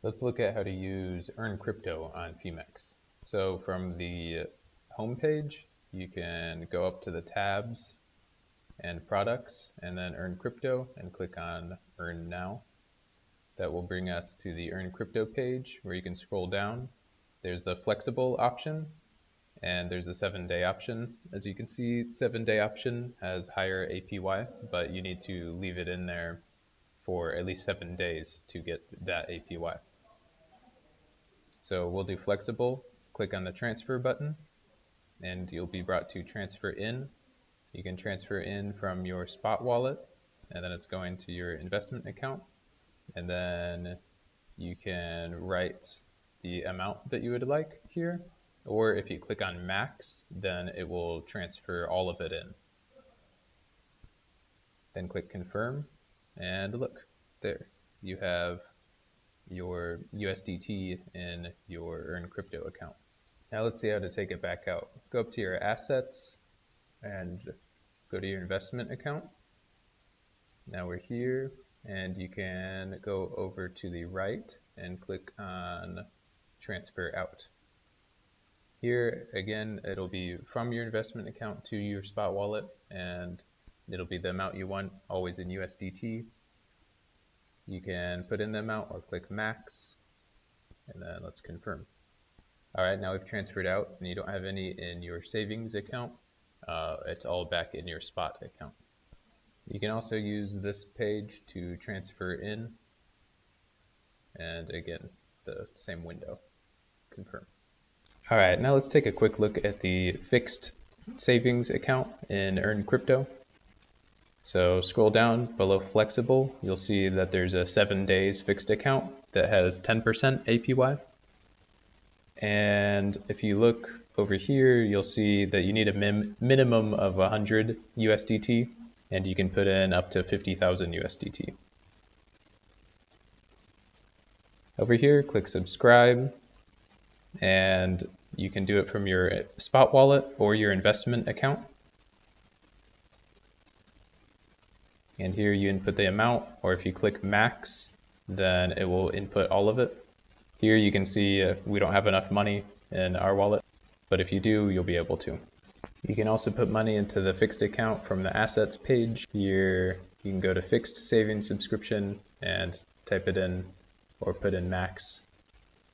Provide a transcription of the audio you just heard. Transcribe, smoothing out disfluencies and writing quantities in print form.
Let's look at how to use EarnCrypto on Phemex. So from the home page, you can go up to the tabs and products and then EarnCrypto and click on Earn Now. That will bring us to the EarnCrypto page where you can scroll down. There's the flexible option and there's the 7-day option. As you can see, 7-day option has higher APY, but you need to leave it in there for at least 7 days to get that APY. So we'll do flexible, click on the transfer button, and you'll be brought to transfer in. You can transfer in from your spot wallet, and then it's going to your investment account. And then you can write the amount that you would like here, or if you click on max, then it will transfer all of it in. Then click confirm, and look, there, you have your USDT in your EarnCrypto account. Now let's see how to take it back out. Go up to your assets and go to your investment account. Now we're here, and you can go over to the right and click on transfer out. Here again, it'll be from your investment account to your spot wallet, and it'll be the amount you want, always in USDT. You can put in the amount or click max, and then let's confirm. All right, now we've transferred out and you don't have any in your savings account. It's all back in your spot account. You can also use this page to transfer in, and again, the same window, confirm. All right, now let's take a quick look at the fixed savings account in EarnCrypto. So scroll down below flexible, you'll see that there's a 7 days fixed account that has 10% APY. And if you look over here, you'll see that you need a minimum of 100 USDT, and you can put in up to 50,000 USDT. Over here, click subscribe, and you can do it from your spot wallet or your investment account. And here you input the amount, or if you click max, then it will input all of it. Here you can see we don't have enough money in our wallet, but if you do, you'll be able to. You can also put money into the fixed account from the assets page. Here you can go to fixed savings subscription and type it in or put in max,